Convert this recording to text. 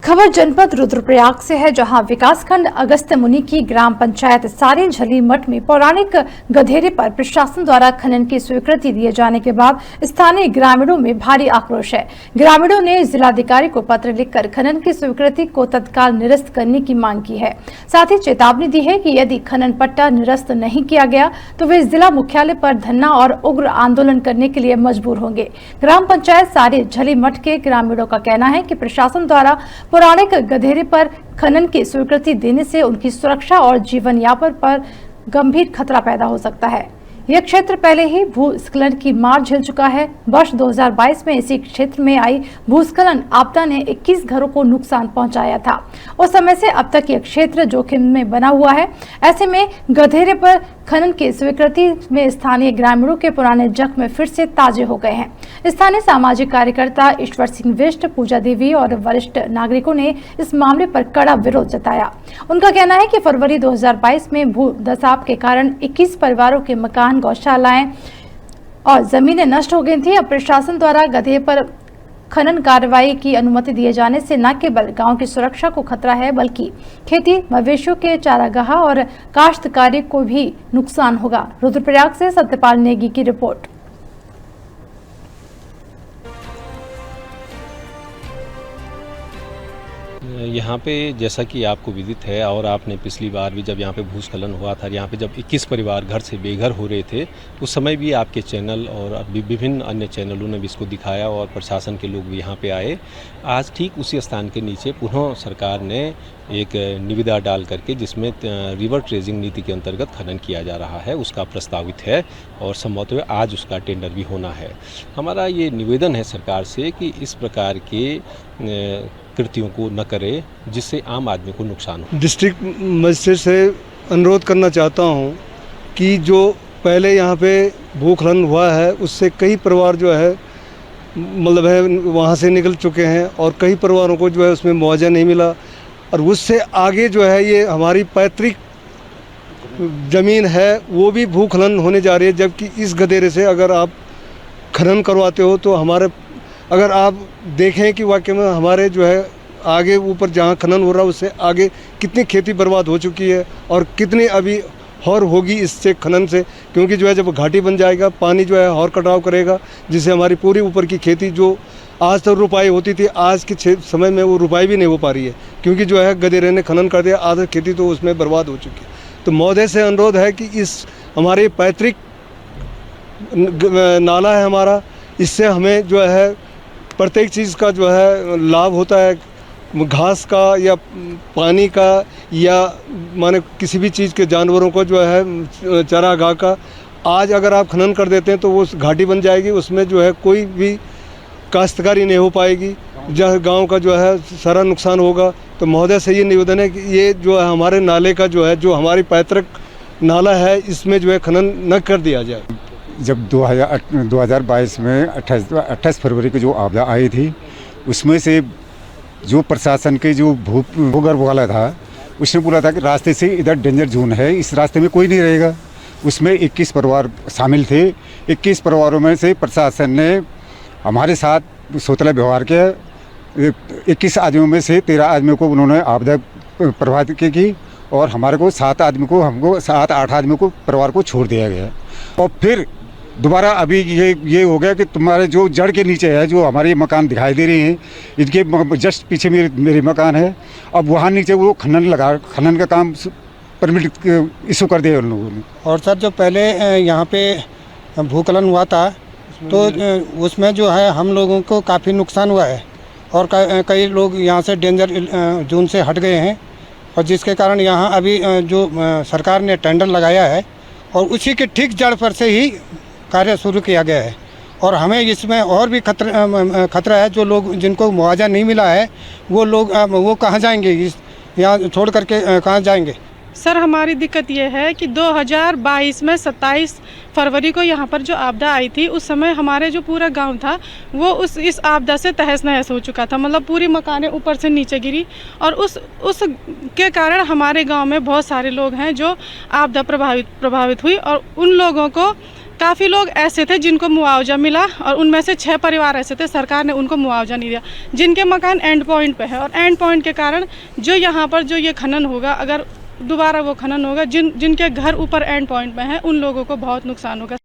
खबर जनपद रुद्रप्रयाग से है, जहां विकासखंड अगस्त्य मुनि की ग्राम पंचायत सारी झली मठ में पौराणिक गधेरे पर प्रशासन द्वारा खनन की स्वीकृति दिए जाने के बाद स्थानीय ग्रामीणों में भारी आक्रोश है। ग्रामीणों ने जिलाधिकारी को पत्र लिखकर खनन की स्वीकृति को तत्काल निरस्त करने की मांग की है। साथ ही चेतावनी दी है कि यदि खनन पट्टा निरस्त नहीं किया गया तो वे जिला मुख्यालय पर धरना और उग्र आंदोलन करने के लिए मजबूर होंगे। ग्राम पंचायत सारी झली मठ के ग्रामीणों का कहना है कि प्रशासन द्वारा पौराणिक गधेरे पर खनन की स्वीकृति देने से उनकी सुरक्षा और जीवन यापन पर गंभीर खतरा पैदा हो सकता है। यह क्षेत्र पहले ही भूस्खलन की मार झेल चुका है। वर्ष 2022 में इसी क्षेत्र में आई भूस्खलन आपदा ने 21 घरों को नुकसान पहुंचाया था। उस समय से अब तक यह क्षेत्र जोखिम में बना हुआ है। ऐसे में गधेरे पर खनन की स्वीकृति में स्थानीय ग्रामीणों के पुराने जख्म फिर से ताजे हो गए हैं। स्थानीय सामाजिक कार्यकर्ता ईश्वर सिंह बिष्ट, पूजा देवी और वरिष्ठ नागरिकों ने इस मामले पर कड़ा विरोध जताया। उनका कहना है कि फरवरी 2022 में भूदसाव के कारण 21 परिवारों के मकान, गौशालाएं और जमीनें नष्ट हो गई थी। अब प्रशासन द्वारा गधेरे पर खनन कार्रवाई की अनुमति दिए जाने से न केवल गांव की सुरक्षा को खतरा है, बल्कि खेती, मवेशियों के चारागाह और काश्तकारी को भी नुकसान होगा। रुद्रप्रयाग से सत्यपाल नेगी की रिपोर्ट। यहाँ पे जैसा कि आपको विदित है और आपने पिछली बार भी जब यहाँ पे भूस्खलन हुआ था, यहाँ पे जब 21 परिवार घर से बेघर हो रहे थे, उस समय भी आपके चैनल और विभिन्न अन्य चैनलों ने भी इसको दिखाया और प्रशासन के लोग भी यहाँ पे आए। आज ठीक उसी स्थान के नीचे पुनः सरकार ने एक निविदा डाल करके जिसमें रिवर ट्रेजिंग नीति के अंतर्गत खनन किया जा रहा है, उसका प्रस्तावित है और संभवतः आज उसका टेंडर भी होना है। हमारा ये निवेदन है सरकार से कि इस प्रकार के कृतियों को न करे जिससे आम आदमी को नुकसान हो। डिस्ट्रिक्ट मजिस्ट्रेट से अनुरोध करना चाहता हूं कि जो पहले यहाँ पे भूस्खलन हुआ है उससे कई परिवार जो है मतलब है वहाँ से निकल चुके हैं और कई परिवारों को जो है उसमें मुआवजा नहीं मिला। और उससे आगे जो है ये हमारी पैतृक ज़मीन है वो भी भूस्खलन होने जा रही है, जबकि इस गधेरे से अगर आप खनन करवाते हो तो हमारे अगर आप देखें कि वाकई में हमारे जो है आगे ऊपर जहाँ खनन हो रहा है उससे आगे कितनी खेती बर्बाद हो चुकी है और कितनी अभी और होगी इससे खनन से, क्योंकि जो है जब घाटी बन जाएगा पानी जो है और कटाव करेगा जिससे हमारी पूरी ऊपर की खेती जो आज तक रुपाई होती थी, आज के समय में वो रुपाई भी नहीं हो पा रही है, क्योंकि जो है गधेरे ने खनन कर दिया, आधा खेती तो उसमें बर्बाद हो चुकी है। तो महोदय से अनुरोध है कि इस हमारे पैतृक नाला है हमारा, इससे हमें जो है प्रत्येक चीज़ का जो है लाभ होता है, घास का या पानी का या माने किसी भी चीज़ के जानवरों को जो है चारागाह का। आज अगर आप खनन कर देते हैं तो वो घाटी बन जाएगी, उसमें जो है कोई भी काश्तकारी नहीं हो पाएगी, जहाँ गांव का जो है सारा नुकसान होगा। तो महोदय से ये निवेदन है कि ये जो है हमारे नाले का जो है जो हमारी पैतृक नाला है इसमें जो है खनन न कर दिया जाए। जब 2022 में 28 फरवरी को जो आपदा आई थी उसमें से जो प्रशासन के जो भूगर्भ वाला था उसने बोला था कि रास्ते से इधर डेंजर जोन है, इस रास्ते में कोई नहीं रहेगा। उसमें 21 परिवार शामिल थे। 21 परिवारों में से प्रशासन ने हमारे साथ सोतला व्यवहार किया। 21 आदमियों में से 13 आदमियों को उन्होंने आपदा प्रभावित की और हमारे को 7 आदमियों को परिवार को छोड़ दिया गया। और फिर दोबारा अभी ये हो गया कि तुम्हारे जो जड़ के नीचे है जो हमारे मकान दिखाई दे रहे हैं, इनके जस्ट पीछे मेरे मकान है, अब वहाँ नीचे वो खनन का काम परमिट इशू कर दिया उन लोगों ने। और सर जो पहले यहाँ पे भूस्खलन हुआ था तो उसमें जो है हम लोगों को काफ़ी नुकसान हुआ है और कई लोग यहाँ से डेंजर जोन से हट गए हैं, और जिसके कारण यहाँ अभी जो सरकार ने टेंडर लगाया है और उसी के ठीक जड़ पर से ही कार्य शुरू किया गया है। और हमें इसमें और भी खतरा है, जो लोग जिनको मुआवजा नहीं मिला है वो लोग वो कहाँ जाएंगे, यहाँ छोड़ करके कहाँ जाएंगे। सर हमारी दिक्कत ये है कि 2022 में 27 फरवरी को यहाँ पर जो आपदा आई थी उस समय हमारे जो पूरा गांव था वो इस आपदा से तहस नहस हो चुका था, मतलब पूरी मकानें ऊपर से नीचे गिरी। और उस के कारण हमारे गांव में बहुत सारे लोग हैं जो आपदा प्रभावित हुई और उन लोगों को काफ़ी लोग ऐसे थे जिनको मुआवजा मिला और उनमें से 6 परिवार ऐसे थे सरकार ने उनको मुआवजा नहीं दिया, जिनके मकान एंड पॉइंट पे है। और एंड पॉइंट के कारण जो यहाँ पर जो ये खनन होगा, अगर दोबारा वो खनन होगा, जिनके घर ऊपर एंड पॉइंट में है, उन लोगों को बहुत नुकसान होगा।